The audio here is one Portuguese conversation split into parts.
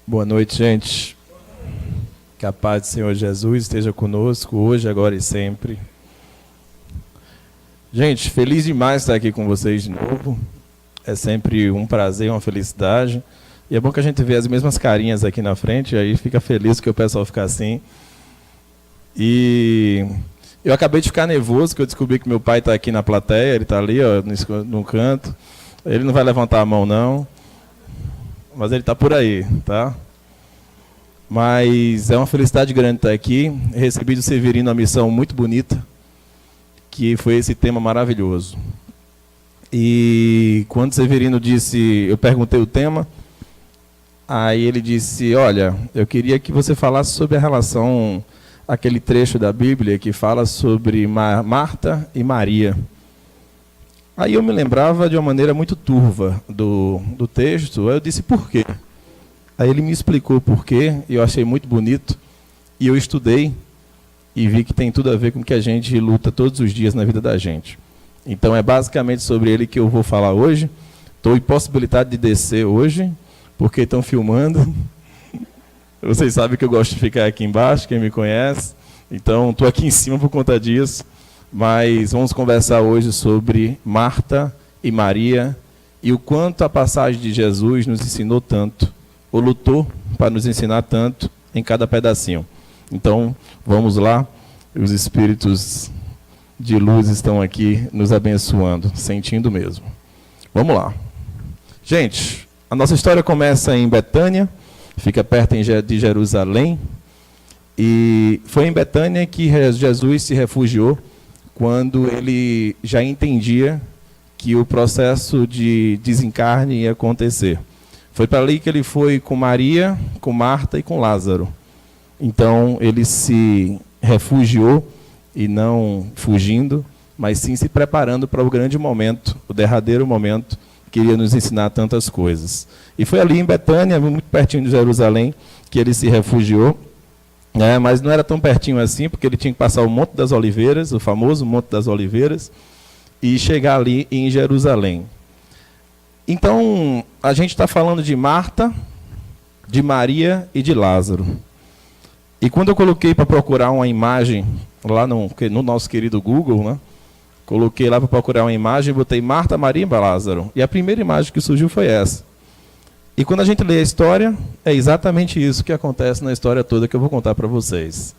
Boa noite, gente. Que a paz do Senhor Jesus esteja conosco hoje, agora e sempre. Gente, feliz demais estar aqui com vocês de novo. É sempre um prazer, uma felicidade. E é bom que a gente vê as mesmas carinhas aqui na frente, aí fica feliz que o pessoal fica assim. E eu acabei de ficar nervoso, que eu descobri que meu pai está aqui na plateia, ele está ali, ó, no canto. Ele não vai levantar a mão, não. Mas ele está por aí, tá? Mas é uma felicidade grande estar aqui. Recebi do Severino uma missão muito bonita, que foi esse tema maravilhoso. E quando o Severino disse, eu perguntei o tema, aí ele disse, olha, eu queria que você falasse sobre a relação, aquele trecho da Bíblia que fala sobre Marta e Maria. Aí eu me lembrava de uma maneira muito turva do texto, aí eu disse, por quê? Aí ele me explicou por quê, e eu achei muito bonito, e eu estudei, e vi que tem tudo a ver com o que a gente luta todos os dias na vida da gente. Então é basicamente sobre ele que eu vou falar hoje. Estou impossibilitado de descer hoje, porque estão filmando. Vocês sabem que eu gosto de ficar aqui embaixo, quem me conhece. Então estou aqui em cima por conta disso. Mas vamos conversar hoje sobre Marta e Maria e o quanto a passagem de Jesus nos ensinou tanto, ou lutou para nos ensinar tanto em cada pedacinho. Então, vamos lá. Os espíritos de luz estão aqui nos abençoando, sentindo mesmo. Vamos lá. Gente, a nossa história começa em Betânia, fica perto de Jerusalém, e foi em Betânia que Jesus se refugiou quando ele já entendia que o processo de desencarne ia acontecer. Foi para ali que ele foi com Maria, com Marta e com Lázaro. Então, ele se refugiou, e não fugindo, mas sim se preparando para o grande momento, o derradeiro momento, que iria nos ensinar tantas coisas. E foi ali em Betânia, muito pertinho de Jerusalém, que ele se refugiou. Mas não era tão pertinho assim, porque ele tinha que passar o Monte das Oliveiras, o famoso Monte das Oliveiras, e chegar ali em Jerusalém. Então, a gente está falando de Marta, de Maria e de Lázaro. E quando eu coloquei para procurar uma imagem, lá no nosso querido Google, né, coloquei lá para procurar uma imagem, botei Marta, Maria e Lázaro. E a primeira imagem que surgiu foi essa. E quando a gente lê a história, é exatamente isso que acontece na história toda que eu vou contar para vocês.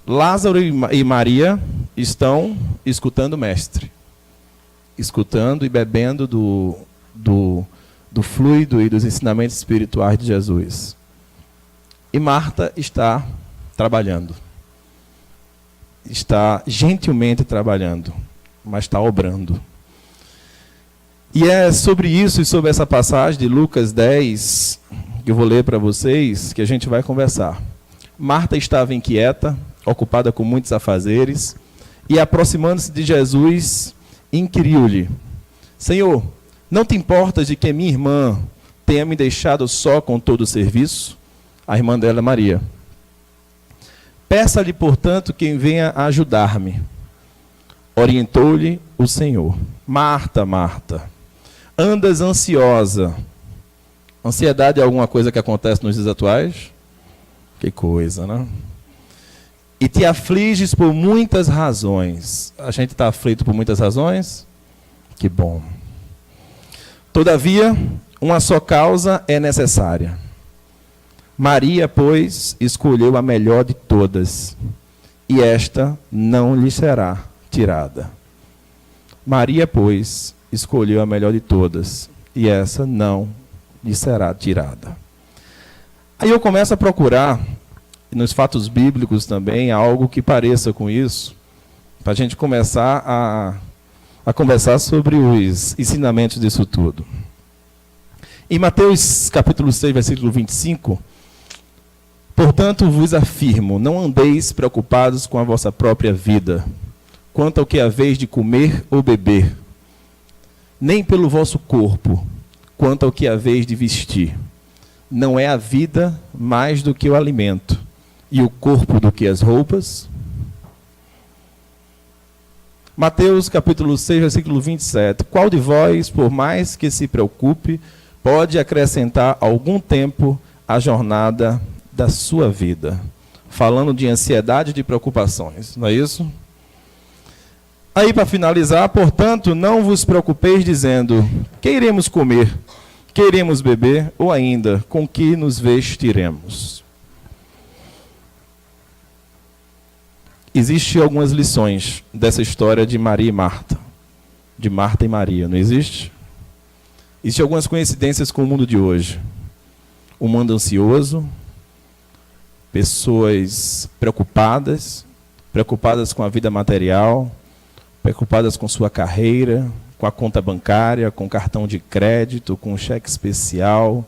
Lázaro e Maria estão escutando o mestre. Escutando e bebendo do fluido e dos ensinamentos espirituais de Jesus. E Marta está trabalhando. Está gentilmente trabalhando, mas está obrando. E é sobre isso e sobre essa passagem de Lucas 10, que eu vou ler para vocês, que a gente vai conversar. Marta estava inquieta, ocupada com muitos afazeres, e aproximando-se de Jesus, inquiriu-lhe, Senhor, não te importas de que minha irmã tenha me deixado só com todo o serviço? A irmã dela é Maria. Peça-lhe, portanto, quem venha ajudar-me. Orientou-lhe o Senhor. Marta, Marta, andas ansiosa. Ansiedade é alguma coisa que acontece nos dias atuais? Que coisa, né? E te afliges por muitas razões. A gente está aflito por muitas razões? Que bom. Todavia, uma só causa é necessária. Maria, pois, escolheu a melhor de todas, e esta não lhe será tirada. Maria, pois, escolheu a melhor de todas, e essa não lhe será tirada. Aí eu começo a procurar, nos fatos bíblicos também, algo que pareça com isso, para a gente começar a conversar sobre os ensinamentos disso tudo. Em Mateus capítulo 6, versículo 25, portanto vos afirmo, não andeis preocupados com a vossa própria vida, quanto ao que haveis de comer ou beber, nem pelo vosso corpo, quanto ao que haveis de vestir. Não é a vida mais do que o alimento, e o corpo do que as roupas? Mateus capítulo 6, versículo 27. Qual de vós, por mais que se preocupe, pode acrescentar algum tempo a jornada da sua vida. Falando de ansiedade e de preocupações, não é isso? Aí, para finalizar, portanto, não vos preocupeis dizendo, que iremos comer, que iremos beber, ou ainda, com que nos vestiremos. Existem algumas lições dessa história de Maria e Marta. De Marta e Maria, não existe? Existem algumas coincidências com o mundo de hoje. Um mundo ansioso, pessoas preocupadas com a vida material, preocupadas com sua carreira, com a conta bancária, com cartão de crédito, com cheque especial,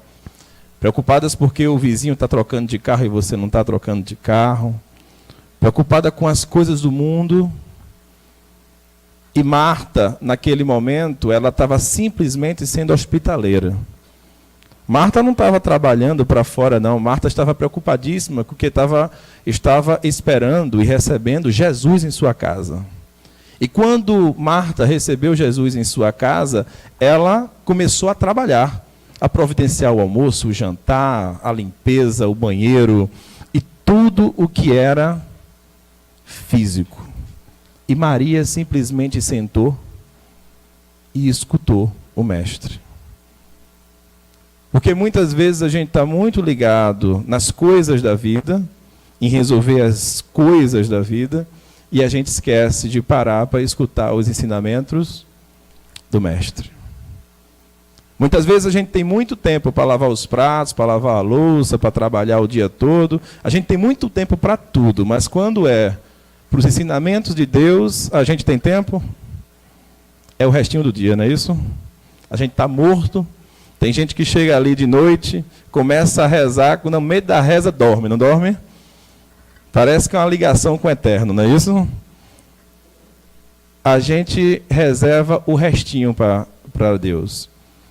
preocupadas porque o vizinho está trocando de carro e você não está trocando de carro, preocupada com as coisas do mundo. E Marta, naquele momento, ela estava simplesmente sendo hospitaleira. Marta não estava trabalhando para fora, não. Marta estava preocupadíssima porque estava esperando e recebendo Jesus em sua casa. E quando Marta recebeu Jesus em sua casa, ela começou a trabalhar, a providenciar o almoço, o jantar, a limpeza, o banheiro e tudo o que era físico. E Maria simplesmente sentou e escutou o mestre. Porque muitas vezes a gente está muito ligado nas coisas da vida, em resolver as coisas da vida, e a gente esquece de parar para escutar os ensinamentos do mestre. Muitas vezes a gente tem muito tempo para lavar os pratos, para lavar a louça, para trabalhar o dia todo. A gente tem muito tempo para tudo, mas quando é para os ensinamentos de Deus, a gente tem tempo? É o restinho do dia, não é isso? A gente está morto. Tem gente que chega ali de noite, começa a rezar, no meio da reza dorme, não dorme? Parece que é uma ligação com o eterno, não é isso? A gente reserva o restinho para Deus.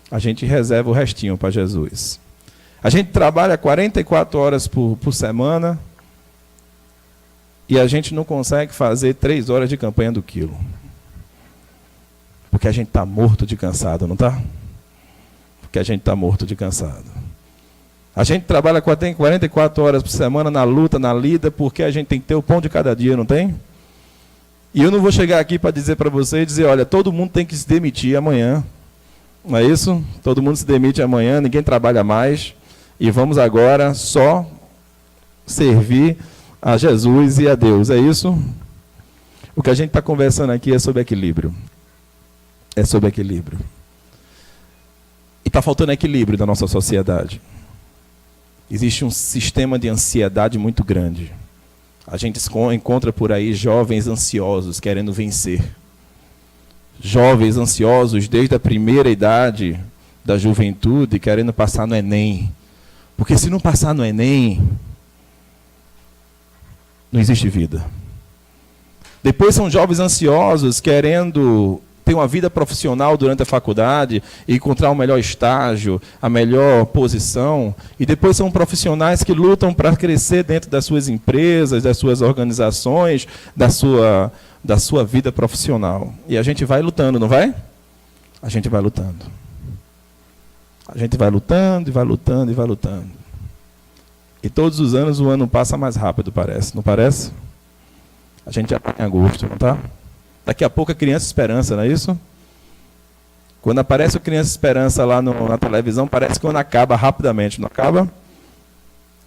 A gente reserva o restinho para Jesus. A gente trabalha 44 horas por semana e a gente não consegue fazer 3 horas de campanha do quilo. Porque a gente está morto de cansado, não está? Porque a gente está morto de cansado. A gente trabalha 44 horas por semana na luta, na lida, porque a gente tem que ter o pão de cada dia, não tem? E eu não vou chegar aqui para dizer para você, dizer, olha, todo mundo tem que se demitir amanhã. Não é isso? Todo mundo se demite amanhã, ninguém trabalha mais. E vamos agora só servir a Jesus e a Deus. É isso? O que a gente está conversando aqui é sobre equilíbrio. É sobre equilíbrio. E está faltando equilíbrio na nossa sociedade. Existe um sistema de ansiedade muito grande. A gente encontra por aí jovens ansiosos querendo vencer. Jovens ansiosos desde a primeira idade da juventude querendo passar no Enem. Porque se não passar no Enem, não existe vida. Depois são jovens ansiosos querendo ter uma vida profissional durante a faculdade e encontrar o melhor estágio, a melhor posição. E depois são profissionais que lutam para crescer dentro das suas empresas, das suas organizações, da sua vida profissional. E a gente vai lutando, não vai? A gente vai lutando. A gente vai lutando, e vai lutando, e vai lutando. E todos os anos o ano passa mais rápido, parece. Não parece? A gente já está em agosto, não está? Daqui a pouco a Criança Esperança, não é isso? Quando aparece o Criança Esperança lá na televisão, parece que quando acaba rapidamente, não acaba?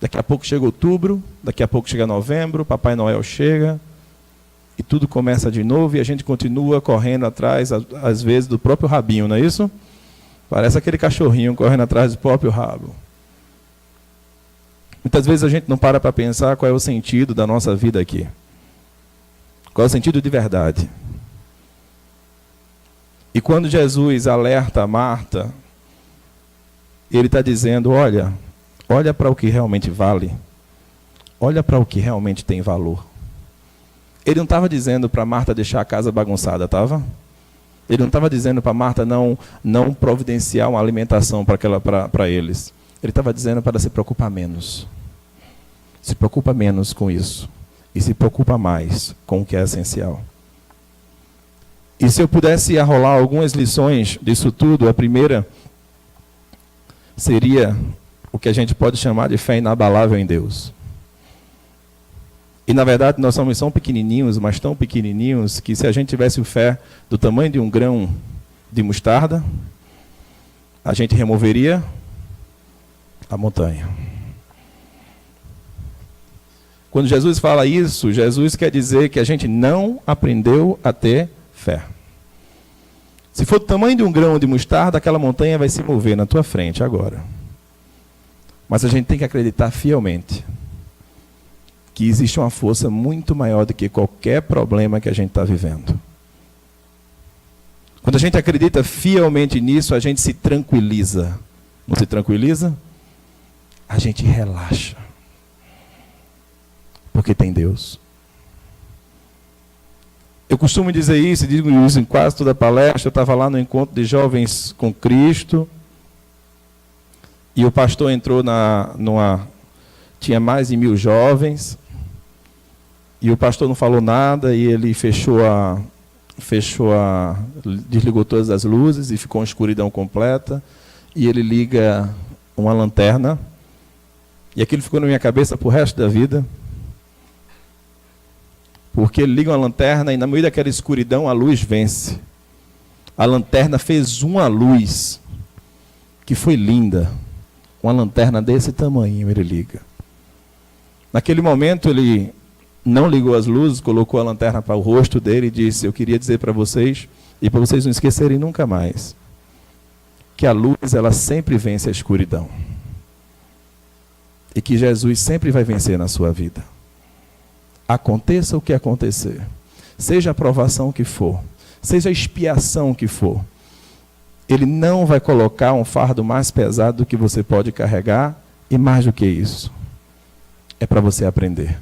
Daqui a pouco chega outubro, daqui a pouco chega novembro, Papai Noel chega, e tudo começa de novo, e a gente continua correndo atrás, às vezes, do próprio rabinho, não é isso? Parece aquele cachorrinho correndo atrás do próprio rabo. Muitas vezes a gente não para pensar qual é o sentido da nossa vida aqui. Qual é o sentido de verdade? E quando Jesus alerta a Marta, ele está dizendo, olha para o que realmente vale. Olha para o que realmente tem valor. Ele não estava dizendo para Marta deixar a casa bagunçada, estava? Ele não estava dizendo para Marta não providenciar uma alimentação para eles. Ele estava dizendo para se preocupar menos. Se preocupa menos com isso. E se preocupa mais com o que é essencial. E se eu pudesse arrolar algumas lições disso tudo, a primeira seria o que a gente pode chamar de fé inabalável em Deus. E na verdade nós somos tão pequenininhos, mas tão pequenininhos, que se a gente tivesse fé do tamanho de um grão de mostarda, a gente removeria a montanha. Quando Jesus fala isso, Jesus quer dizer que a gente não aprendeu a ter fé. Se for do tamanho de um grão de mostarda, aquela montanha vai se mover na tua frente agora. Mas a gente tem que acreditar fielmente que existe uma força muito maior do que qualquer problema que a gente está vivendo. Quando a gente acredita fielmente nisso, a gente se tranquiliza. Não se tranquiliza? A gente relaxa. Porque tem Deus. Eu costumo dizer isso, e digo isso em quase toda palestra. Eu estava lá no encontro de jovens com Cristo, e o pastor entrou tinha mais de 1000 jovens, e o pastor não falou nada, e ele desligou todas as luzes, e ficou uma escuridão completa, e ele liga uma lanterna, e aquilo ficou na minha cabeça para o resto da vida. Porque ele liga uma lanterna e no meio daquela escuridão a luz vence. A lanterna fez uma luz que foi linda. Uma lanterna desse tamanho ele liga. Naquele momento ele não ligou as luzes, colocou a lanterna para o rosto dele e disse: eu queria dizer para vocês, e para vocês não esquecerem nunca mais, que a luz ela sempre vence a escuridão. E que Jesus sempre vai vencer na sua vida. Aconteça o que acontecer, seja a provação que for, seja a expiação que for, Ele não vai colocar um fardo mais pesado do que você pode carregar, e mais do que isso, é para você aprender.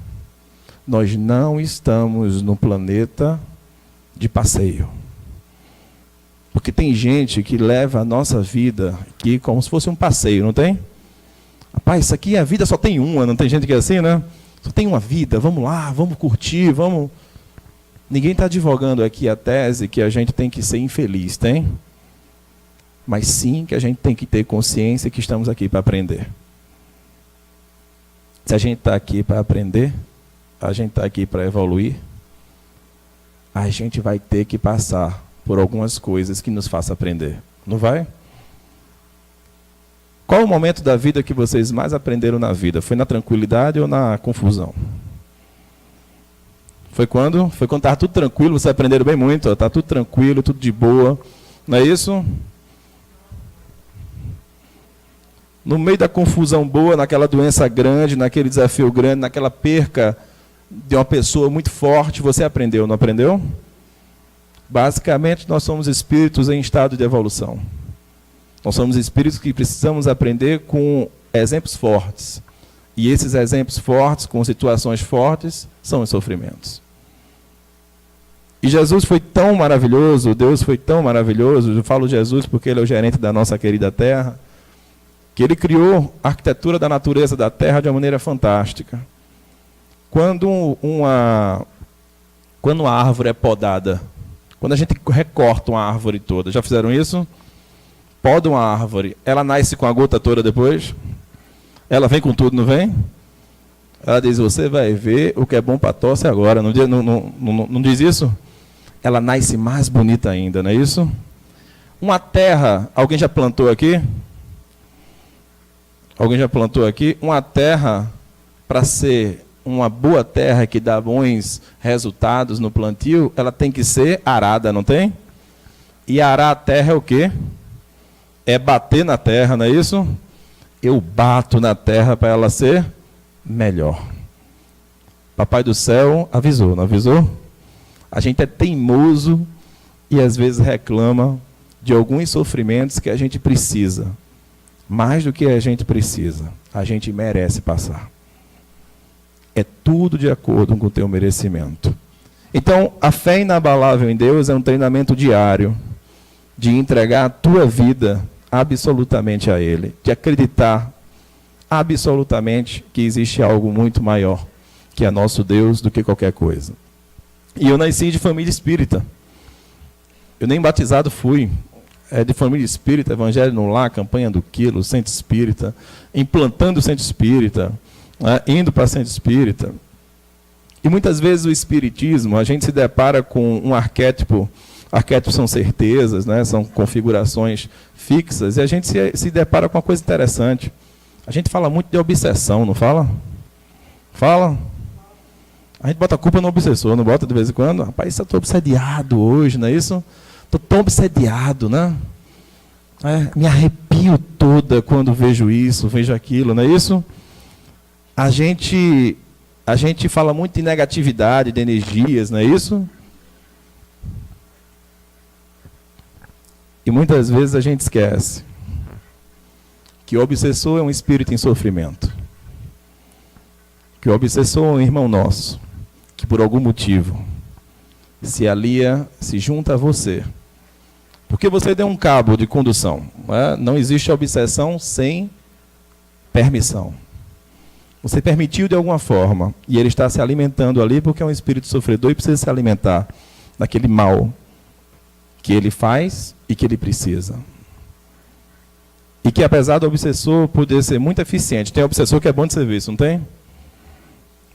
Nós não estamos no planeta de passeio. Porque tem gente que leva a nossa vida aqui como se fosse um passeio, não tem? Rapaz, isso aqui a vida só tem uma, não tem gente que é assim, né? Só tem uma vida, vamos lá, vamos curtir, vamos... Ninguém está advogando aqui a tese que a gente tem que ser infeliz, tem? Mas sim que a gente tem que ter consciência que estamos aqui para aprender. Se a gente está aqui para aprender, a gente está aqui para evoluir, a gente vai ter que passar por algumas coisas que nos façam aprender. Não vai? Qual o momento da vida que vocês mais aprenderam na vida? Foi na tranquilidade ou na confusão? Foi quando? Foi quando estava tudo tranquilo, vocês aprenderam bem muito, está tudo tranquilo, tudo de boa. Não é isso? No meio da confusão boa, naquela doença grande, naquele desafio grande, naquela perca de uma pessoa muito forte, você aprendeu, não aprendeu? Basicamente, nós somos espíritos em estado de evolução. Nós somos espíritos que precisamos aprender com exemplos fortes. E esses exemplos fortes, com situações fortes, são os sofrimentos. E Jesus foi tão maravilhoso, Deus foi tão maravilhoso, eu falo Jesus porque Ele é o gerente da nossa querida terra, que Ele criou a arquitetura da natureza da terra de uma maneira fantástica. Quando uma árvore é podada, quando a gente recorta uma árvore toda, já fizeram isso? Poda uma árvore, ela nasce com a gota toda depois? Ela vem com tudo, não vem? Ela diz, você vai ver o que é bom para tosse agora, não diz isso? Ela nasce mais bonita ainda, não é isso? Uma terra, alguém já plantou aqui? Alguém já plantou aqui? Uma terra, para ser uma boa terra que dá bons resultados no plantio, ela tem que ser arada, não tem? E arar a terra é o quê? É bater na terra, não é isso? Eu bato na terra para ela ser melhor. Papai do céu avisou, não avisou? A gente é teimoso e às vezes reclama de alguns sofrimentos que a gente precisa. Mais do que a gente precisa, a gente merece passar. É tudo de acordo com o teu merecimento. Então, a fé inabalável em Deus é um treinamento diário de entregar a tua vida absolutamente a Ele, de acreditar absolutamente que existe algo muito maior que é nosso Deus do que qualquer coisa. E eu nasci de família espírita. Eu nem batizado fui. de família espírita, Evangelho no Lar, campanha do quilo, centro espírita, implantando o centro espírita, indo para centro espírita. E muitas vezes o espiritismo, a gente se depara com um arquétipo. Arquétipos são certezas, né? São configurações fixas, e a gente se depara com uma coisa interessante. A gente fala muito de obsessão, não fala? Fala? A gente bota a culpa no obsessor, não bota de vez em quando? Rapaz, eu estou obsediado hoje, não é isso? Estou tão obsediado, né? Me arrepio toda quando vejo isso, vejo aquilo, não é isso? A gente fala muito de negatividade, de energias, não é isso? E muitas vezes a gente esquece que o obsessor é um espírito em sofrimento. Que o obsessor é um irmão nosso, que por algum motivo se alia, se junta a você. Porque você deu um cabo de condução. Não existe obsessão sem permissão. Você permitiu de alguma forma, e ele está se alimentando ali porque é um espírito sofredor e precisa se alimentar daquele mal que ele faz e que ele precisa. E que apesar do obsessor poder ser muito eficiente, tem obsessor que é bom de serviço, não tem?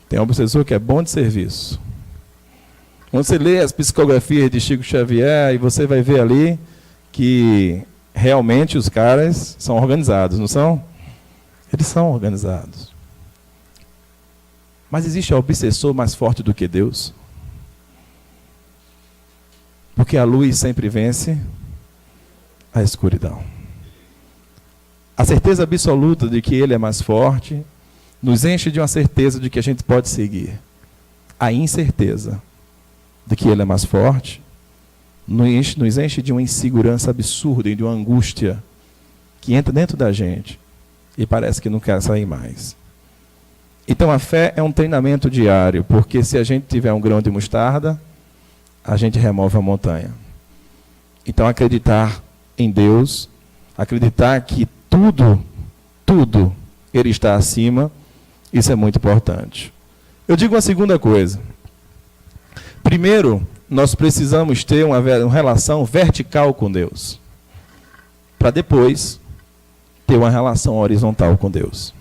Tem obsessor que é bom de serviço. Quando você lê as psicografias de Chico Xavier, e você vai ver ali que realmente os caras são organizados, não são? Eles são organizados. Mas existe obsessor mais forte do que Deus? Porque a luz sempre vence a escuridão. A certeza absoluta de que Ele é mais forte nos enche de uma certeza de que a gente pode seguir. A incerteza de que Ele é mais forte nos enche de uma insegurança absurda e de uma angústia que entra dentro da gente e parece que não quer sair mais. Então a fé é um treinamento diário, porque se a gente tiver um grão de mostarda, a gente remove a montanha. Então acreditar em Deus, acreditar que tudo, Ele está acima, isso é muito importante. Eu digo uma segunda coisa. Primeiro, nós precisamos ter uma relação vertical com Deus, para depois ter uma relação horizontal com Deus.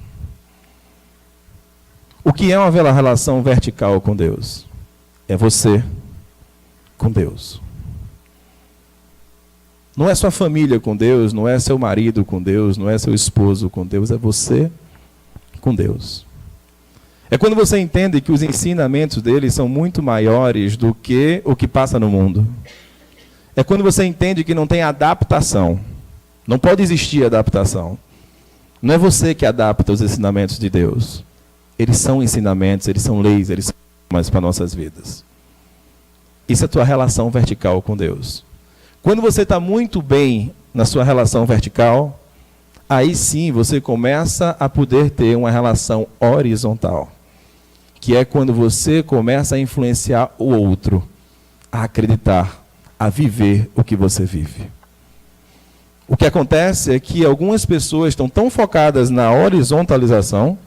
O que é uma relação vertical com Deus? É você com Deus. Não é sua família com Deus, não é seu marido com Deus, não é seu esposo com Deus, é você com Deus. É quando você entende que os ensinamentos dele são muito maiores do que o que passa no mundo. É quando você entende que não tem adaptação. Não pode existir adaptação. Não é você que adapta os ensinamentos de Deus. Eles são ensinamentos, eles são leis, eles são normas para nossas vidas. Isso é a tua relação vertical com Deus. Quando você está muito bem na sua relação vertical, aí sim você começa a poder ter uma relação horizontal, que é quando você começa a influenciar o outro, a acreditar, a viver o que você vive. O que acontece é que algumas pessoas estão tão focadas na horizontalização,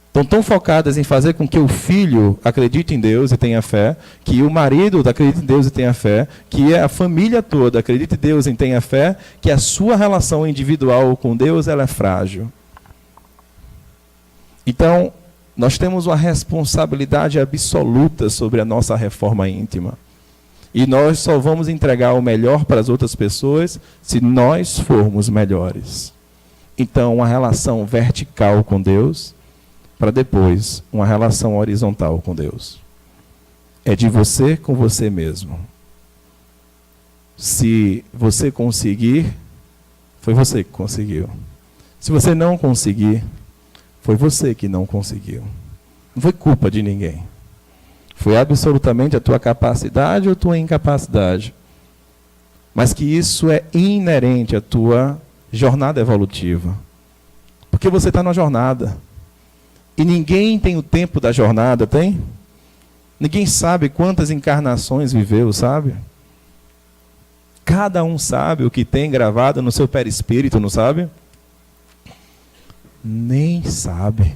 estão tão focadas em fazer com que o filho acredite em Deus e tenha fé, que o marido acredite em Deus e tenha fé, que a família toda acredite em Deus e tenha fé, que a sua relação individual com Deus ela é frágil. Então, nós temos uma responsabilidade absoluta sobre a nossa reforma íntima. E nós só vamos entregar o melhor para as outras pessoas se nós formos melhores. Então, uma relação vertical com Deus, para depois uma relação horizontal com Deus. É de você com você mesmo. Se você conseguir, foi você que conseguiu. Se você não conseguir, foi você que não conseguiu. Não foi culpa de ninguém. Foi absolutamente a tua capacidade ou a tua incapacidade. Mas que isso é inerente à tua jornada evolutiva. Porque você está na jornada. E ninguém tem o tempo da jornada, tem? Ninguém sabe quantas encarnações viveu, sabe? Cada um sabe o que tem gravado no seu perispírito, não sabe? Nem sabe.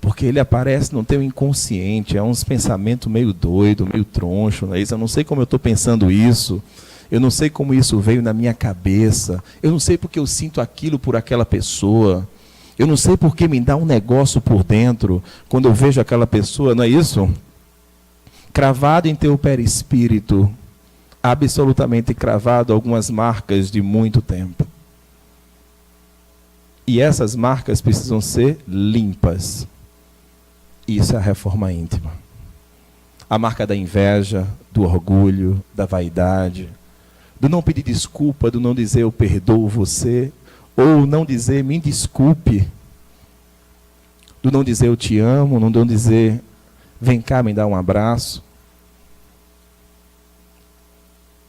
Porque ele aparece no teu inconsciente, é uns pensamentos meio doido, meio troncho, não é isso? Eu não sei como eu estou pensando isso. Eu não sei como isso veio na minha cabeça. Eu não sei porque eu sinto aquilo por aquela pessoa. Eu não sei porque me dá um negócio por dentro quando eu vejo aquela pessoa, não é isso? Cravado em teu perispírito, absolutamente cravado, algumas marcas de muito tempo. E essas marcas precisam ser limpas. Isso é a reforma íntima. A marca da inveja, do orgulho, da vaidade, do não pedir desculpa, do não dizer eu perdoo você, ou não dizer me desculpe, do não dizer eu te amo, não dizer vem cá me dá um abraço.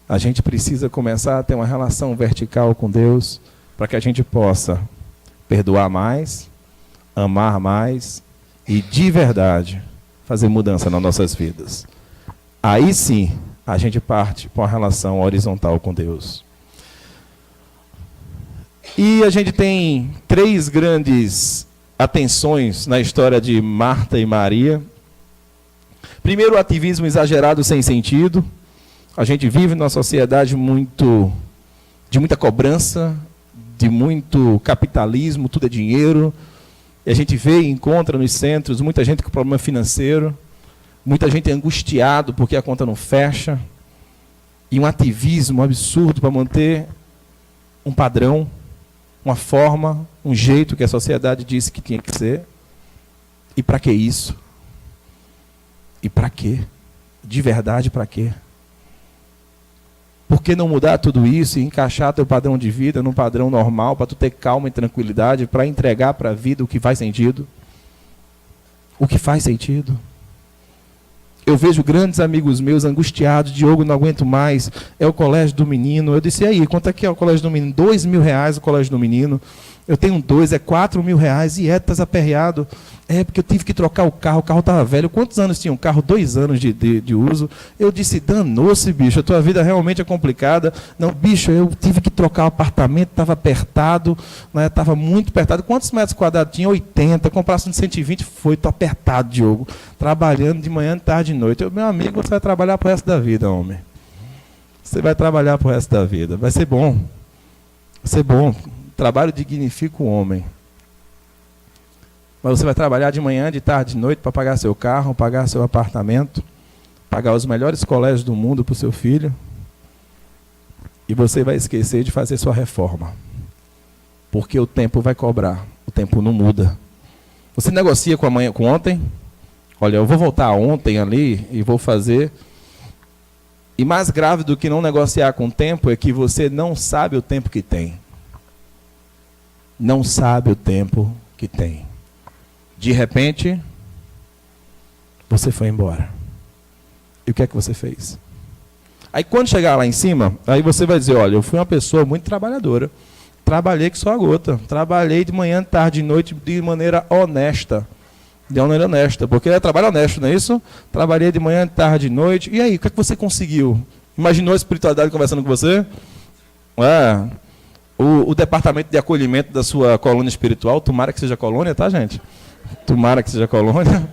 A gente precisa começar a ter uma relação vertical com Deus para que a gente possa perdoar mais, amar mais e de verdade fazer mudança nas nossas vidas. Aí sim, a gente parte para uma relação horizontal com Deus. E a gente tem 3 grandes atenções na história de Marta e Maria. Primeiro, o ativismo exagerado sem sentido. A gente vive numa sociedade de muita cobrança, de muito capitalismo, tudo é dinheiro. E a gente vê e encontra nos centros muita gente com problema financeiro, muita gente angustiado porque a conta não fecha, e um ativismo absurdo para manter um padrão, uma forma, um jeito que a sociedade disse que tinha que ser. E para que isso? E para quê? De verdade, para quê? Por que não mudar tudo isso e encaixar teu padrão de vida num padrão normal, para tu ter calma e tranquilidade, para entregar para a vida o que faz sentido? O que faz sentido? Eu vejo grandes amigos meus angustiados, Diogo, não aguento mais, é o colégio do menino. Eu disse, e aí, quanto é que é o colégio do menino? R$2.000 o colégio do menino. Eu tenho 2, é R$4.000, e estás aperreado. É, porque eu tive que trocar o carro estava velho. Quantos anos tinha um carro? 2 anos de uso. Eu disse, danou-se, bicho, a tua vida realmente é complicada. Não, bicho, eu tive que trocar o apartamento, estava apertado, estava muito apertado. Quantos metros quadrados tinha? 80. Comprasse um de 120, foi, estou apertado, Diogo. Trabalhando de manhã, de tarde e de noite. Meu amigo, você vai trabalhar para o resto da vida, homem. Você vai trabalhar para o resto da vida. Vai ser bom. Vai ser bom. O trabalho dignifica o homem. Mas você vai trabalhar de manhã, de tarde, de noite para pagar seu carro, pagar seu apartamento, pagar os melhores colégios do mundo para o seu filho. E você vai esquecer de fazer sua reforma. Porque o tempo vai cobrar. O tempo não muda. Você negocia com amanhã, com ontem? Olha, eu vou voltar ontem ali e vou fazer. E mais grave do que não negociar com o tempo é que você não sabe o tempo que tem. Não sabe o tempo que tem. De repente, você foi embora. E o que é que você fez? Aí quando chegar lá em cima, aí você vai dizer, olha, eu fui uma pessoa muito trabalhadora. Trabalhei que só a gota. Trabalhei de manhã, tarde e noite de maneira honesta. De maneira honesta, porque é trabalho honesto, não é isso? Trabalhei de manhã, tarde e noite. E aí, o que é que você conseguiu? Imaginou a espiritualidade conversando com você? O departamento de acolhimento da sua colônia espiritual, tomara que seja colônia, tá, gente? Tomara que seja colônia.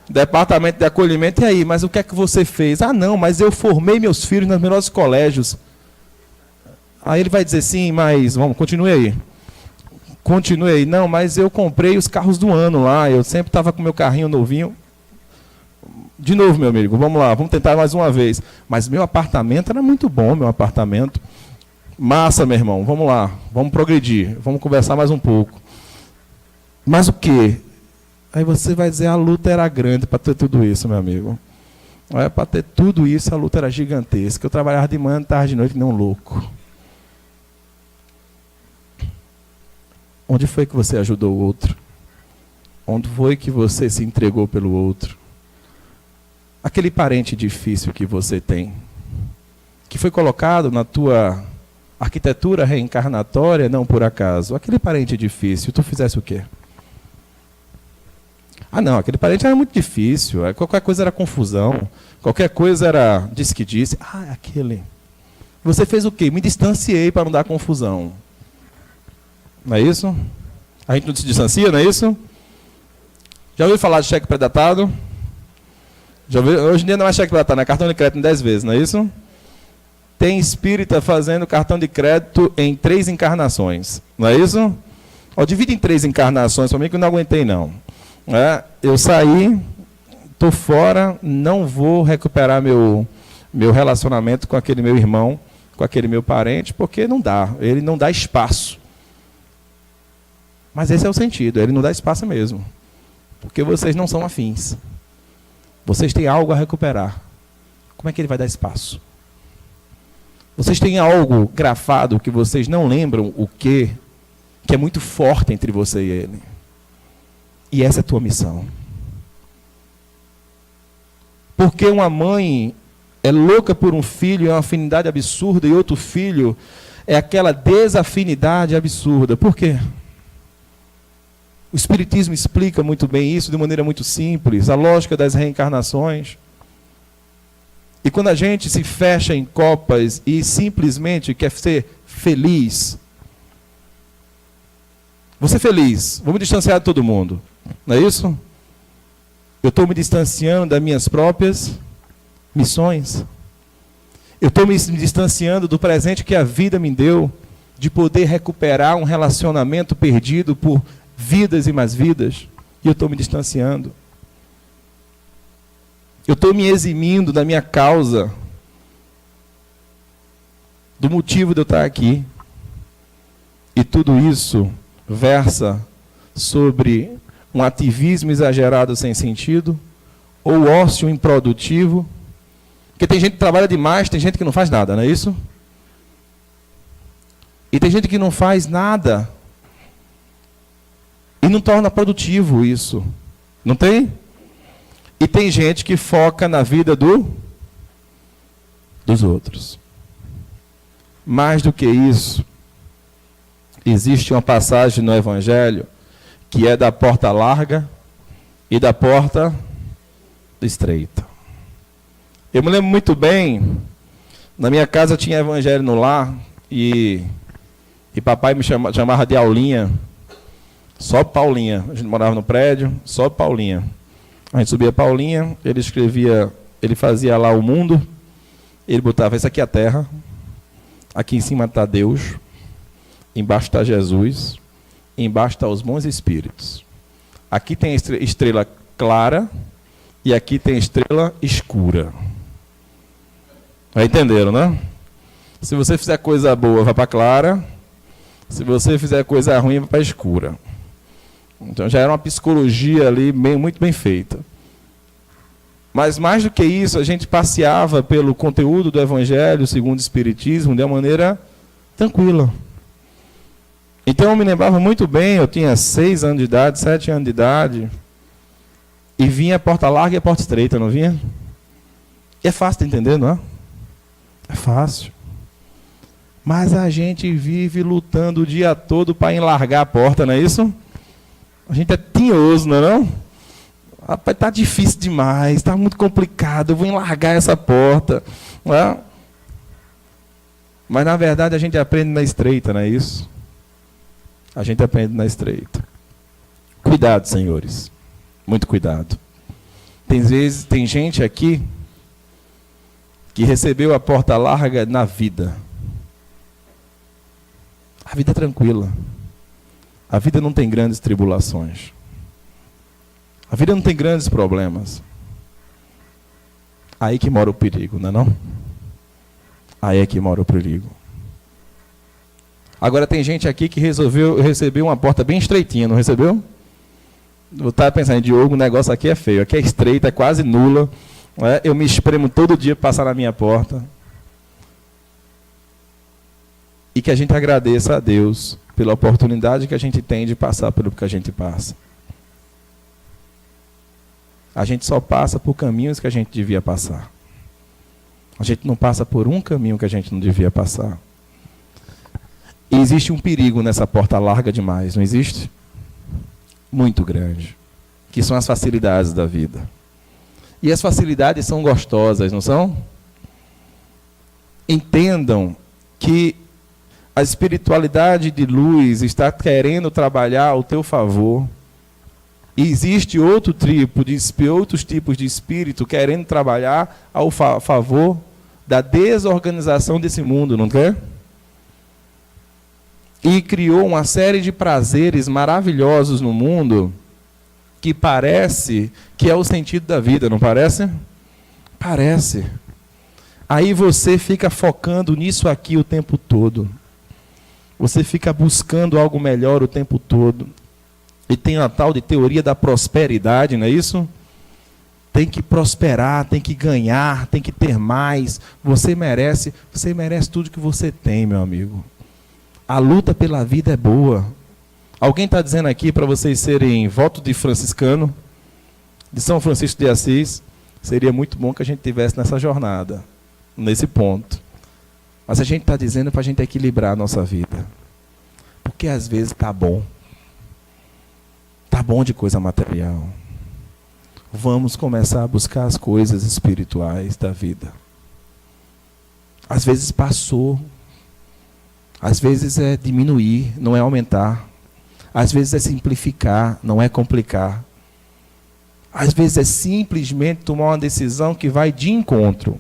Departamento de acolhimento, e aí? Mas o que é que você fez? Ah, não, mas eu formei meus filhos nos melhores colégios. Aí ele vai dizer, sim, mas, vamos, continue aí. Continue aí. Não, mas eu comprei os carros do ano lá, eu sempre estava com meu carrinho novinho. De novo, meu amigo, vamos lá, vamos tentar mais uma vez. Mas meu apartamento era muito bom, meu apartamento. Massa, meu irmão, vamos lá, vamos progredir, vamos conversar mais um pouco. Mas o quê? Aí você vai dizer, a luta era grande para ter tudo isso, meu amigo. Para ter tudo isso, a luta era gigantesca. Eu trabalhava de manhã, tarde e noite, nem um louco. Onde foi que você ajudou o outro? Onde foi que você se entregou pelo outro? Aquele parente difícil que você tem, que foi colocado na tua arquitetura reencarnatória, não por acaso. Aquele parente difícil, tu fizesse o quê? Ah, não, aquele parente era muito difícil. Qualquer coisa era confusão. Qualquer coisa era disse que disse. Ah, aquele. Você fez o quê? Me distanciei para não dar confusão. Não é isso? A gente não se distancia, não é isso? Já ouviu falar de cheque pré-datado? Já ouviu? Hoje em dia não é cheque pré-datado, é cartão de crédito em 10 vezes, não é isso? Tem espírita fazendo cartão de crédito em 3 encarnações. Não é isso? Ó, divide em 3 encarnações, para mim que eu não aguentei, não. Eu saí, estou fora, não vou recuperar meu relacionamento com aquele meu irmão, com aquele meu parente, porque não dá. Ele não dá espaço. Mas esse é o sentido, ele não dá espaço mesmo. Porque vocês não são afins. Vocês têm algo a recuperar. Como é que ele vai dar espaço? Vocês têm algo grafado que vocês não lembram o que é muito forte entre você e ele. E essa é a tua missão. Porque uma mãe é louca por um filho, é uma afinidade absurda, e outro filho é aquela desafinidade absurda. Por quê? O Espiritismo explica muito bem isso de maneira muito simples, a lógica das reencarnações. E quando a gente se fecha em copas e simplesmente quer ser feliz, vou ser feliz, vou me distanciar de todo mundo, não é isso? Eu estou me distanciando das minhas próprias missões. Eu estou me distanciando do presente que a vida me deu, de poder recuperar um relacionamento perdido por vidas e mais vidas, e eu estou me distanciando. Eu estou me eximindo da minha causa, do motivo de eu estar aqui. E tudo isso versa sobre um ativismo exagerado sem sentido, ou ócio improdutivo, porque tem gente que trabalha demais, tem gente que não faz nada, não é isso? E tem gente que não faz nada e não torna produtivo isso. Não tem? E tem gente que foca na vida dos outros. Mais do que isso, existe uma passagem no Evangelho que é da porta larga e da porta estreita. Eu me lembro muito bem, na minha casa tinha Evangelho no lar e papai me chamava de Aulinha, só Paulinha. A gente morava no prédio, só Paulinha. A gente subia Paulinha, ele escrevia, ele fazia lá o mundo, ele botava, isso aqui é a terra, aqui em cima está Deus, embaixo está Jesus, embaixo está os bons espíritos. Aqui tem estrela clara e aqui tem estrela escura. Entenderam, né? Se você fizer coisa boa, vai para clara. Se você fizer coisa ruim, vai para escura. Então já era uma psicologia ali muito bem feita. Mas mais do que isso, a gente passeava pelo conteúdo do Evangelho segundo o Espiritismo de uma maneira tranquila. Então eu me lembrava muito bem, eu tinha 6 anos de idade, 7 anos de idade, e vinha a porta larga e a porta estreita, não vinha? E é fácil de entender, não é? É fácil. Mas a gente vive lutando o dia todo para enlargar a porta, não é isso? A gente é tinhoso, não é não? Rapaz, está difícil demais, está muito complicado, eu vou enlargar essa porta. Não é? Mas, na verdade, a gente aprende na estreita, não é isso? A gente aprende na estreita. Cuidado, senhores. Muito cuidado. Tem gente aqui que recebeu a porta larga na vida. A vida é tranquila. A vida não tem grandes tribulações. A vida não tem grandes problemas. Aí que mora o perigo, não é não? Aí é que mora o perigo. Agora tem gente aqui que recebeu uma porta bem estreitinha, não recebeu? Eu estava pensando, Diogo, o negócio aqui é feio, aqui é estreita, é quase nula. Eu me espremo todo dia para passar na minha porta. E que a gente agradeça a Deus pela oportunidade que a gente tem de passar pelo que a gente passa. A gente só passa por caminhos que a gente devia passar. A gente não passa por um caminho que a gente não devia passar. E existe um perigo nessa porta larga demais, não existe? Muito grande. Que são as facilidades da vida. E as facilidades são gostosas, não são? Entendam que a espiritualidade de luz está querendo trabalhar ao teu favor. E existe outros tipos de espírito querendo trabalhar ao favor da desorganização desse mundo, não quer? E criou uma série de prazeres maravilhosos no mundo que parece que é o sentido da vida, não parece? Parece. Aí você fica focando nisso aqui o tempo todo. Você fica buscando algo melhor o tempo todo. E tem a tal de teoria da prosperidade, não é isso? Tem que prosperar, tem que ganhar, tem que ter mais. Você merece tudo que você tem, meu amigo. A luta pela vida é boa. Alguém está dizendo aqui para vocês serem voto de franciscano, de São Francisco de Assis? Seria muito bom que a gente estivesse nessa jornada, nesse ponto. Mas a gente está dizendo para a gente equilibrar a nossa vida. Porque às vezes está bom. Está bom de coisa material. Vamos começar a buscar as coisas espirituais da vida. Às vezes passou. Às vezes é diminuir, não é aumentar. Às vezes é simplificar, não é complicar. Às vezes é simplesmente tomar uma decisão que vai de encontro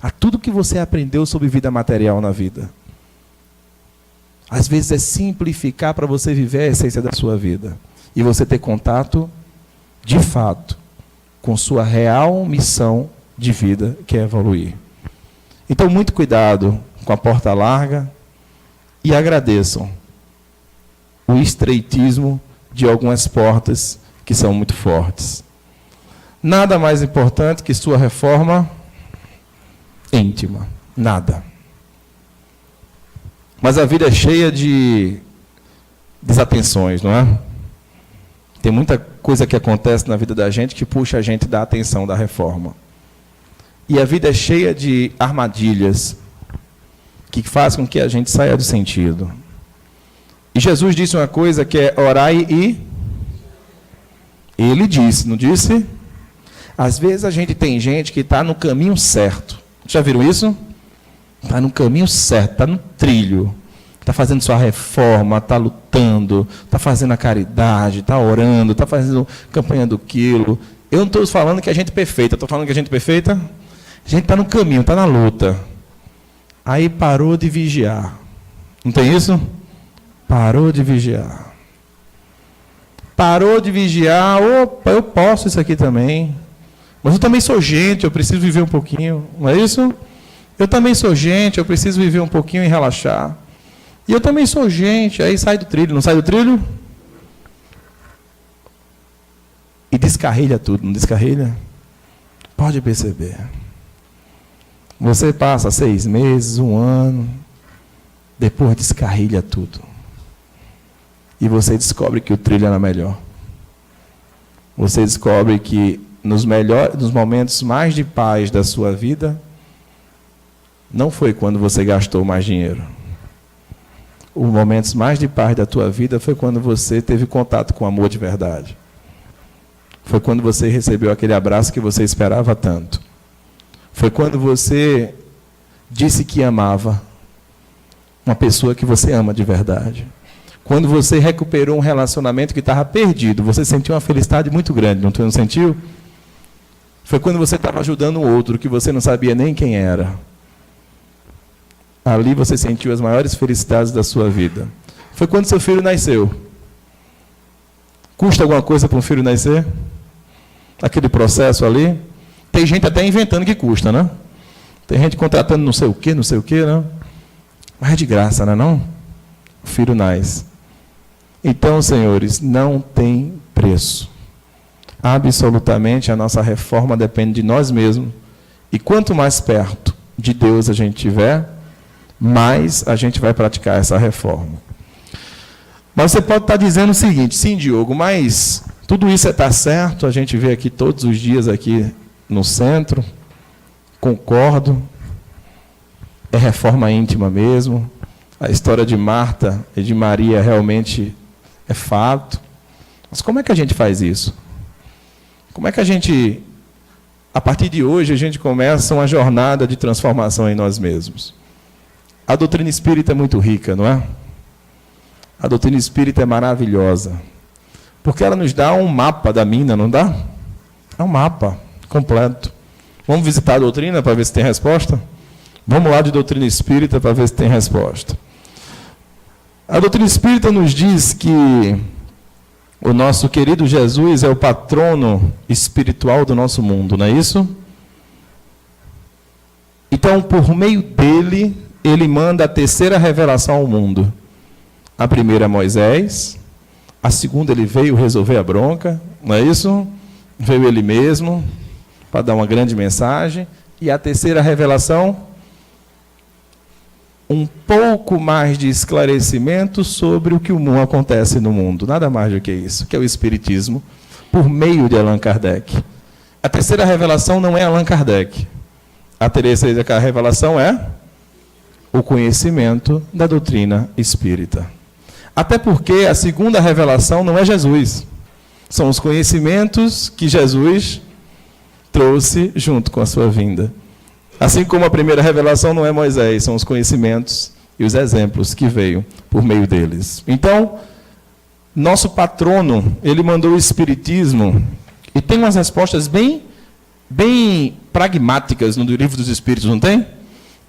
a tudo que você aprendeu sobre vida material na vida. Às vezes é simplificar para você viver a essência da sua vida. E você ter contato, de fato, com sua real missão de vida, que é evoluir. Então, muito cuidado com a porta larga e agradeçam o estreitismo de algumas portas que são muito fortes. Nada mais importante que sua reforma íntima. Nada. Mas a vida é cheia de desatenções, não é? Tem muita coisa que acontece na vida da gente que puxa a gente da atenção da reforma. E a vida é cheia de armadilhas que faz com que a gente saia do sentido. E Jesus disse uma coisa que é orai e... Ele disse, não disse? Às vezes a gente tem gente que está no caminho certo. Já viram isso? Está no caminho certo, está no trilho. Está fazendo sua reforma, está lutando, está fazendo a caridade, está orando, está fazendo campanha do quilo. Eu não estou falando que a gente é perfeita, estou falando que a gente é perfeita. A gente está no caminho, está na luta. Aí parou de vigiar. Não tem isso? Parou de vigiar. Parou de vigiar. Opa, eu posso isso aqui também. Mas eu também sou gente, eu preciso viver um pouquinho. Não é isso? Eu também sou gente, eu preciso viver um pouquinho e relaxar. E eu também sou gente. Aí sai do trilho. Não sai do trilho? E descarrilha tudo. Não descarrilha? Pode perceber. Você passa 6 meses, 1 ano, depois descarrilha tudo. E você descobre que o trilho era melhor. Você descobre que nos momentos mais de paz da sua vida, não foi quando você gastou mais dinheiro. Os momentos mais de paz da tua vida foi quando você teve contato com o amor de verdade. Foi quando você recebeu aquele abraço que você esperava tanto. Foi quando você disse que amava uma pessoa que você ama de verdade. Quando você recuperou um relacionamento que estava perdido, você sentiu uma felicidade muito grande, não sentiu? Foi quando você estava ajudando o outro, que você não sabia nem quem era. Ali você sentiu as maiores felicidades da sua vida. Foi quando seu filho nasceu. Custa alguma coisa para um filho nascer? Aquele processo ali? Tem gente até inventando que custa, né? Tem gente contratando não sei o quê, né? Mas é de graça, não é não? O filho nasce. Então, senhores, não tem preço. Absolutamente, a nossa reforma depende de nós mesmos. E quanto mais perto de Deus a gente tiver, mais a gente vai praticar essa reforma. Mas você pode estar dizendo o seguinte: sim, Diogo, mas tudo isso está certo, a gente vê aqui todos os dias aqui no centro, concordo, é reforma íntima mesmo, a história de Marta e de Maria realmente é fato. Mas como é que a gente faz isso? Como é que a gente, a partir de hoje, a gente começa uma jornada de transformação em nós mesmos? A doutrina espírita é muito rica, não é? A doutrina espírita é maravilhosa, porque ela nos dá um mapa da mina, não dá? É um mapa completo. Vamos visitar a doutrina para ver se tem resposta? Vamos lá de doutrina espírita para ver se tem resposta. A doutrina espírita nos diz que o nosso querido Jesus é o patrono espiritual do nosso mundo, não é isso? Então, por meio dele, ele manda a terceira revelação ao mundo. A primeira é Moisés, a segunda ele veio resolver a bronca, não é isso? Veio ele mesmo para dar uma grande mensagem. E a terceira revelação, um pouco mais de esclarecimento sobre o que acontece no mundo. Nada mais do que isso, que é o Espiritismo, por meio de Allan Kardec. A terceira revelação não é Allan Kardec. A terceira revelação é o conhecimento da doutrina espírita. Até porque a segunda revelação não é Jesus. São os conhecimentos que Jesus trouxe junto com a sua vinda. Assim como a primeira revelação não é Moisés, são os conhecimentos e os exemplos que veio por meio deles. Então, nosso patrono, ele mandou o Espiritismo, e tem umas respostas bem pragmáticas no Livro dos Espíritos, não tem?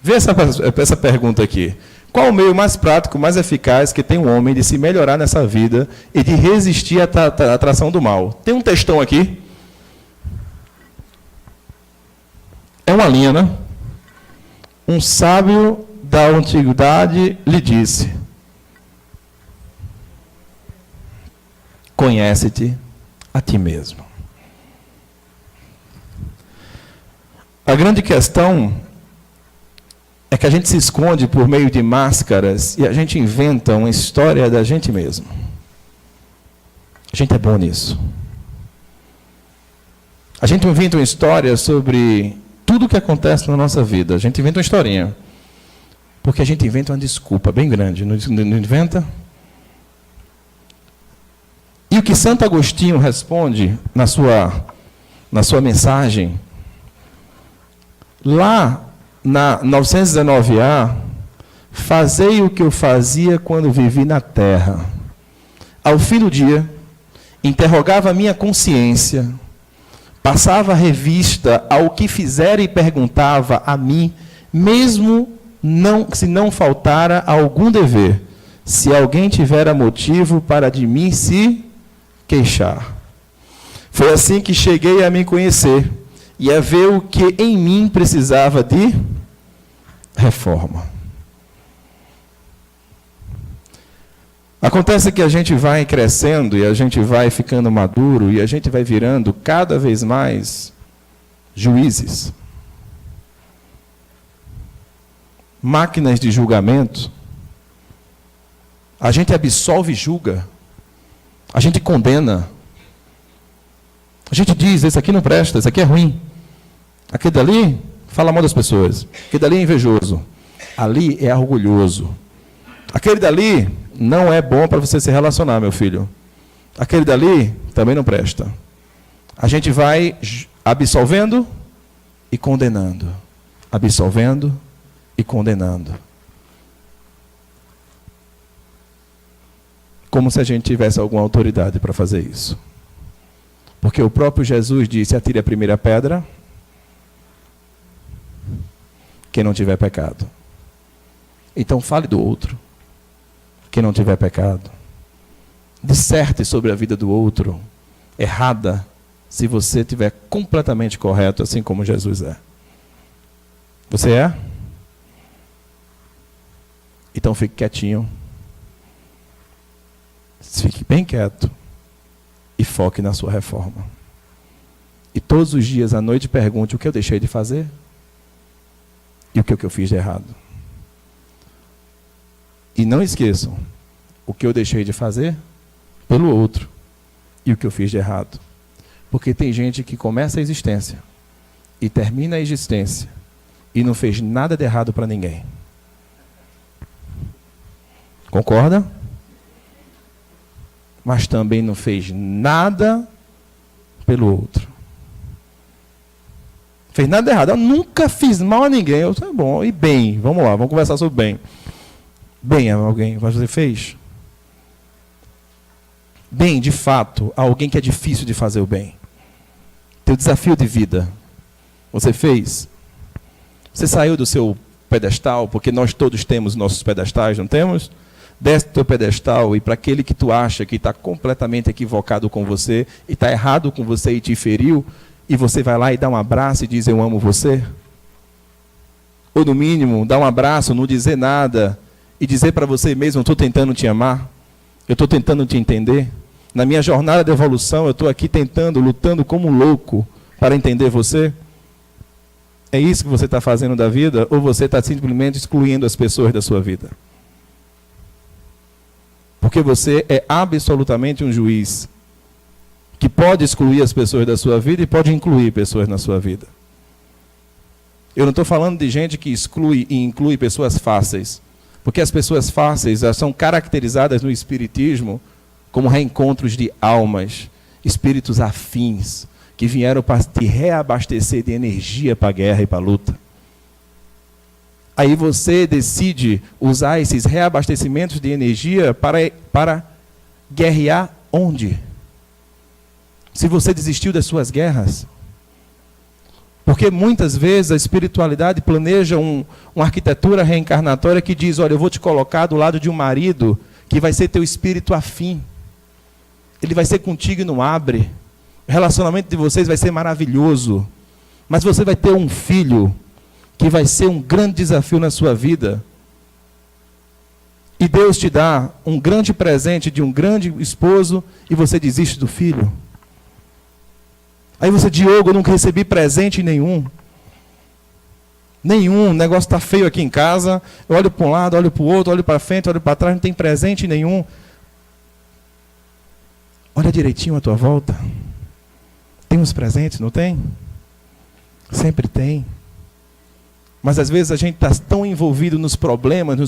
Vê essa pergunta aqui. Qual o meio mais prático, mais eficaz que tem um homem de se melhorar nessa vida e de resistir à atração do mal? Tem um textão aqui. É uma linha, né? Um sábio da antiguidade lhe disse: conhece-te a ti mesmo. A grande questão é que a gente se esconde por meio de máscaras e a gente inventa uma história da gente mesmo. A gente é bom nisso. A gente inventa uma história sobre tudo o que acontece na nossa vida. A gente inventa uma historinha. Porque a gente inventa uma desculpa bem grande. Não inventa? E o que Santo Agostinho responde na sua mensagem, lá na 919A, fazei o que eu fazia quando vivi na terra. Ao fim do dia, interrogava a minha consciência, passava a revista ao que fizera e perguntava a mim, mesmo se não faltara algum dever, se alguém tivera motivo para de mim se queixar. Foi assim que cheguei a me conhecer e a ver o que em mim precisava de reforma. Acontece que a gente vai crescendo e a gente vai ficando maduro e a gente vai virando cada vez mais juízes. Máquinas de julgamento. A gente absolve e julga. A gente condena. A gente diz, esse aqui não presta, esse aqui é ruim. Aquele dali fala mal das pessoas. Aquele dali é invejoso. Ali é orgulhoso. Aquele dali não é bom para você se relacionar, meu filho. Aquele dali também não presta. A gente vai absolvendo e condenando. Absolvendo e condenando. Como se a gente tivesse alguma autoridade para fazer isso. Porque o próprio Jesus disse: atire a primeira pedra quem não tiver pecado. Então fale do outro, quem não tiver pecado. Disserte sobre a vida do outro, errada, se você estiver completamente correto, assim como Jesus é. Você é? Então fique quietinho. Fique bem quieto. E foque na sua reforma. E todos os dias à noite pergunte o que eu deixei de fazer e o que eu fiz de errado. E não esqueçam o que eu deixei de fazer pelo outro e o que eu fiz de errado. Porque tem gente que começa a existência e termina a existência e não fez nada de errado para ninguém. Concorda? Mas também não fez nada pelo outro. Fez nada errado. Eu nunca fiz mal a ninguém. Eu tá bom. E bem, vamos lá, vamos conversar sobre bem. Bem a alguém, mas você fez? Bem, de fato, a alguém que é difícil de fazer o bem. Teu desafio de vida. Você fez? Você saiu do seu pedestal, porque nós todos temos nossos pedestais, não temos? Desce do teu pedestal e para aquele que tu acha que está completamente equivocado com você, e está errado com você e te feriu, e você vai lá e dá um abraço e diz, eu amo você? Ou no mínimo, dar um abraço, não dizer nada, e dizer para você mesmo, eu estou tentando te amar, eu estou tentando te entender. Na minha jornada de evolução, eu estou aqui tentando, lutando como um louco para entender você. É isso que você está fazendo da vida? Ou você está simplesmente excluindo as pessoas da sua vida? Porque você é absolutamente um juiz que pode excluir as pessoas da sua vida e pode incluir pessoas na sua vida. Eu não estou falando de gente que exclui e inclui pessoas fáceis, porque as pessoas fáceis são caracterizadas no espiritismo como reencontros de almas, espíritos afins, que vieram para te reabastecer de energia para a guerra e para a luta. Aí você decide usar esses reabastecimentos de energia para guerrear onde? Se você desistiu das suas guerras. Porque muitas vezes a espiritualidade planeja uma arquitetura reencarnatória que diz, olha, eu vou te colocar do lado de um marido que vai ser teu espírito afim. Ele vai ser contigo e não abre. O relacionamento de vocês vai ser maravilhoso. Mas você vai ter um filho que vai ser um grande desafio na sua vida. E Deus te dá um grande presente de um grande esposo e você desiste do filho. Aí você, Diogo, eu nunca recebi presente nenhum. Nenhum, o negócio está feio aqui em casa. Eu olho para um lado, olho para o outro, olho para frente, olho para trás, não tem presente nenhum. Olha direitinho à tua volta. Tem uns presentes, não tem? Sempre tem. Mas às vezes a gente está tão envolvido nos problemas,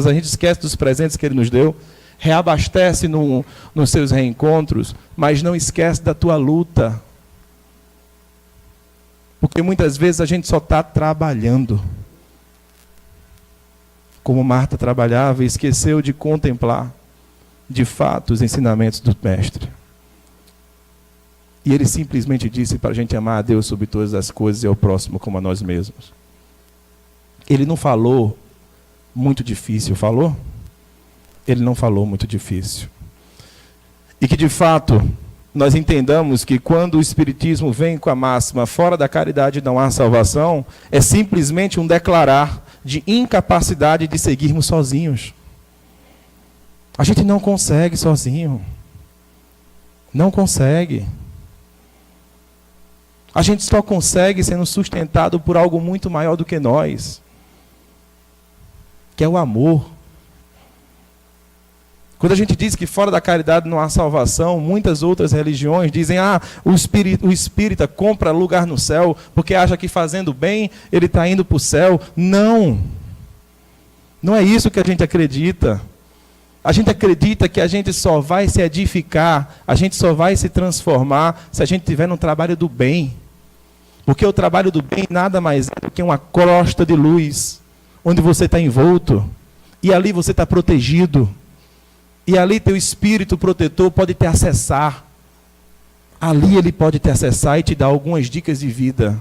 a gente esquece dos presentes que Ele nos deu. Reabastece nos seus reencontros, mas não esquece da tua luta. Porque muitas vezes a gente só está trabalhando. Como Marta trabalhava e esqueceu de contemplar, de fato, os ensinamentos do Mestre. E ele simplesmente disse para a gente amar a Deus sobre todas as coisas e ao próximo como a nós mesmos. Ele não falou muito difícil, falou? Ele não falou muito difícil. E que, de fato, nós entendamos que quando o Espiritismo vem com a máxima fora da caridade não há salvação, é simplesmente um declarar de incapacidade de seguirmos sozinhos. A gente não consegue sozinho. Não consegue. A gente só consegue sendo sustentado por algo muito maior do que nós, que é o amor. Quando a gente diz que fora da caridade não há salvação, muitas outras religiões dizem, o espírita compra lugar no céu, porque acha que fazendo bem ele está indo para o céu. Não. Não é isso que a gente acredita. A gente acredita que a gente só vai se edificar, a gente só vai se transformar se a gente tiver no trabalho do bem. Porque o trabalho do bem nada mais é do que uma crosta de luz, onde você está envolto, e ali você está protegido. E ali teu espírito protetor pode te acessar. Ali ele pode te acessar e te dar algumas dicas de vida.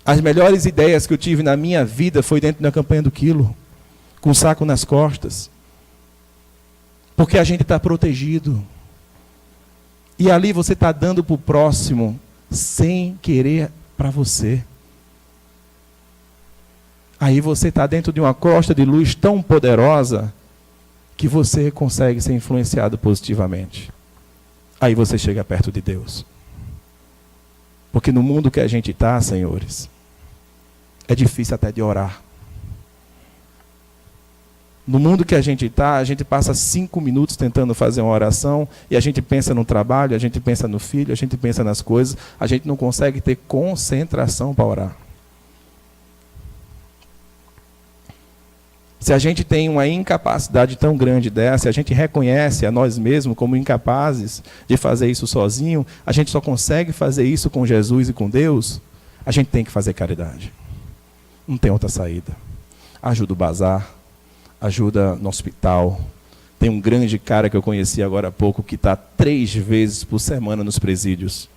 As melhores ideias que eu tive na minha vida foi dentro da campanha do quilo, com um saco nas costas. Porque a gente está protegido. E ali você está dando para o próximo, sem querer para você. Aí você está dentro de uma crosta de luz tão poderosa, que você consegue ser influenciado positivamente. Aí você chega perto de Deus. Porque no mundo que a gente está, senhores, é difícil até de orar. No mundo que a gente está, a gente passa 5 minutos tentando fazer uma oração, e a gente pensa no trabalho, a gente pensa no filho, a gente pensa nas coisas, a gente não consegue ter concentração para orar. Se a gente tem uma incapacidade tão grande dessa, se a gente reconhece a nós mesmos como incapazes de fazer isso sozinho, a gente só consegue fazer isso com Jesus e com Deus, a gente tem que fazer caridade. Não tem outra saída. Ajuda o bazar, ajuda no hospital. Tem um grande cara que eu conheci agora há pouco que está 3 vezes por semana nos presídios.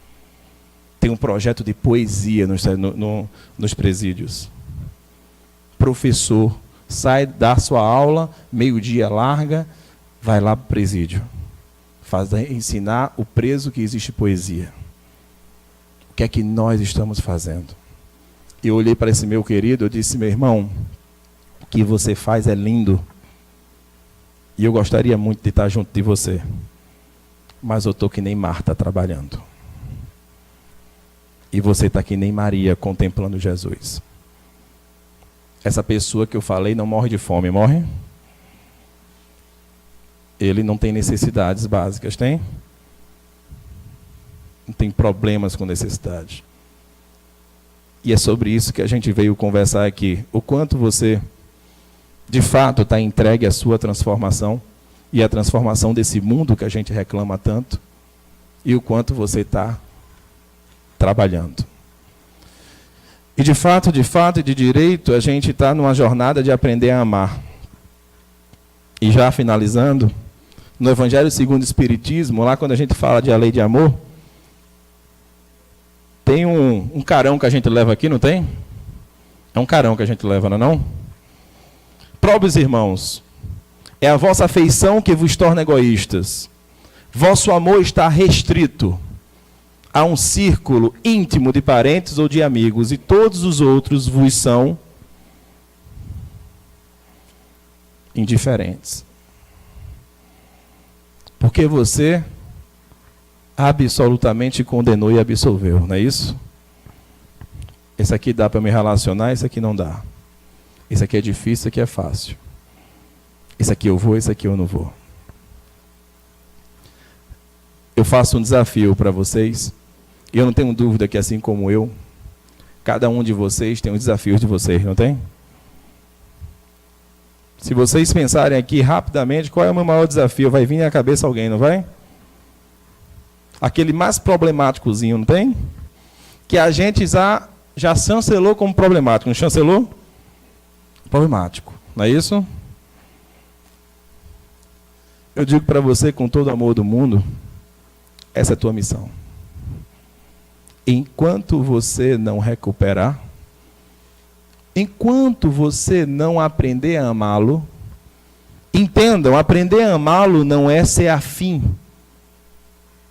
tem um projeto de poesia nos presídios. Professor sai, dá sua aula, meio-dia larga, vai lá para o presídio. Ensinar o preso que existe poesia. O que é que nós estamos fazendo? Eu olhei para esse meu querido, eu disse, meu irmão, o que você faz é lindo. E eu gostaria muito de estar junto de você. Mas eu estou que nem Marta trabalhando. E você está que nem Maria contemplando Jesus. Essa pessoa que eu falei não morre de fome, morre? Ele não tem necessidades básicas, tem? Não tem problemas com necessidade. E é sobre isso que a gente veio conversar aqui. O quanto você, de fato, está entregue à sua transformação e à transformação desse mundo que a gente reclama tanto, e o quanto você está trabalhando. E de fato e de direito, a gente está numa jornada de aprender a amar. E já finalizando, no Evangelho segundo o Espiritismo, lá quando a gente fala de a lei de amor, tem um carão que a gente leva aqui, não tem? É um carão que a gente leva, não é não? Pobres irmãos, é a vossa afeição que vos torna egoístas. Vosso amor está restrito a um círculo íntimo de parentes ou de amigos, e todos os outros vos são indiferentes. Porque você absolutamente condenou e absolveu, não é isso? Esse aqui dá para me relacionar, esse aqui não dá. Esse aqui é difícil, esse aqui é fácil. Esse aqui eu vou, esse aqui eu não vou. Eu faço um desafio para vocês, e eu não tenho dúvida que assim como eu, cada um de vocês tem os desafios de vocês, não tem? Se vocês pensarem aqui rapidamente, qual é o meu maior desafio? Vai vir à cabeça alguém, não vai? Aquele mais problemáticozinho, não tem? Que a gente já chancelou como problemático, não chancelou? Problemático, não é isso? Eu digo para você com todo o amor do mundo, essa é a tua missão. Enquanto você não recuperar, enquanto você não aprender a amá-lo, entendam, aprender a amá-lo não é ser afim.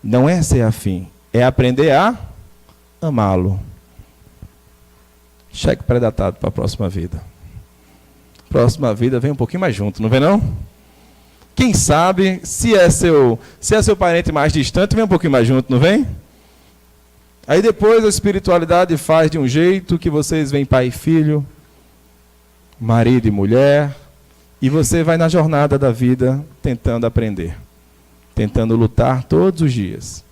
Não é ser afim, é aprender a amá-lo. Cheque pré-datado para a próxima vida. Próxima vida vem um pouquinho mais junto, não vem não? Quem sabe, se é seu parente mais distante, vem um pouquinho mais junto, não vem? Aí depois a espiritualidade faz de um jeito que vocês veem pai e filho, marido e mulher, e você vai na jornada da vida tentando aprender, tentando lutar todos os dias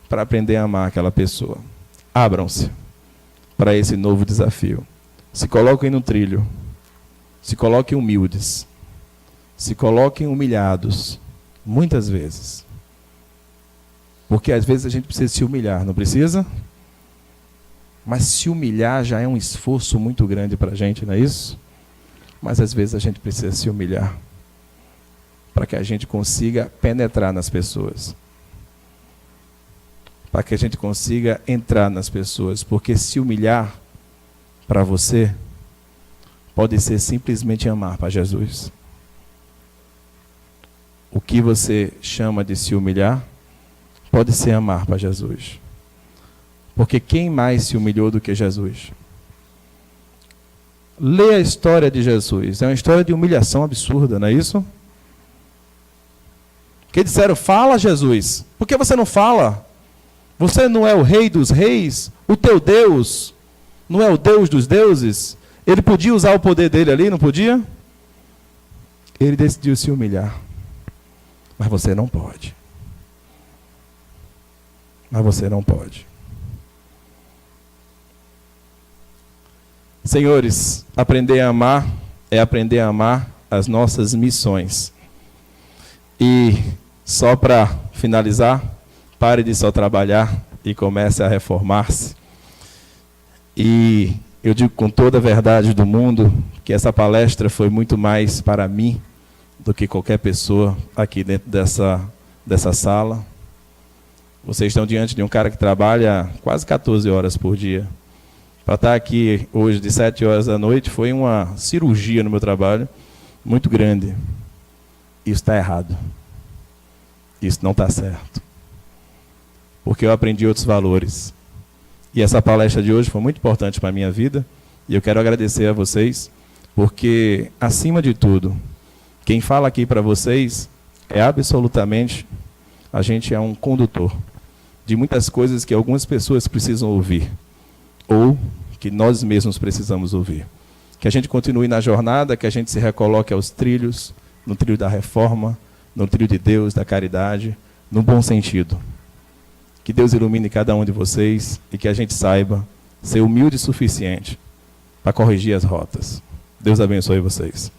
para aprender a amar aquela pessoa. Abram-se para esse novo desafio. Se coloquem no trilho, se coloquem humildes, se coloquem humilhados, muitas vezes. Porque às vezes a gente precisa se humilhar, não precisa? Mas se humilhar já é um esforço muito grande para a gente, não é isso? Mas às vezes a gente precisa se humilhar para que a gente consiga penetrar nas pessoas. Para que a gente consiga entrar nas pessoas. Porque se humilhar para você pode ser simplesmente amar para Jesus. O que você chama de se humilhar pode ser amar para Jesus. Porque quem mais se humilhou do que Jesus? Lê a história de Jesus. É uma história de humilhação absurda, não é isso? Que disseram, fala Jesus. Por que você não fala? Você não é o rei dos reis? O teu Deus não é o Deus dos deuses? Ele podia usar o poder dele ali, não podia? Ele decidiu se humilhar. Mas você não pode. Mas você não pode. Senhores, aprender a amar é aprender a amar as nossas missões. E só para finalizar, pare de só trabalhar e comece a reformar-se. E eu digo com toda a verdade do mundo que essa palestra foi muito mais para mim do que qualquer pessoa aqui dentro dessa sala. Vocês estão diante de um cara que trabalha quase 14 horas por dia. Para estar aqui hoje de 7 horas da noite foi uma cirurgia no meu trabalho muito grande. Isso está errado. Isso não está certo. Porque eu aprendi outros valores. E essa palestra de hoje foi muito importante para a minha vida. E eu quero agradecer a vocês, porque, acima de tudo, quem fala aqui para vocês é absolutamente, a gente é um condutor de muitas coisas que algumas pessoas precisam ouvir, ou que nós mesmos precisamos ouvir. Que a gente continue na jornada, que a gente se recoloque aos trilhos, no trilho da reforma, no trilho de Deus, da caridade, no bom sentido. Que Deus ilumine cada um de vocês e que a gente saiba ser humilde o suficiente para corrigir as rotas. Deus abençoe vocês.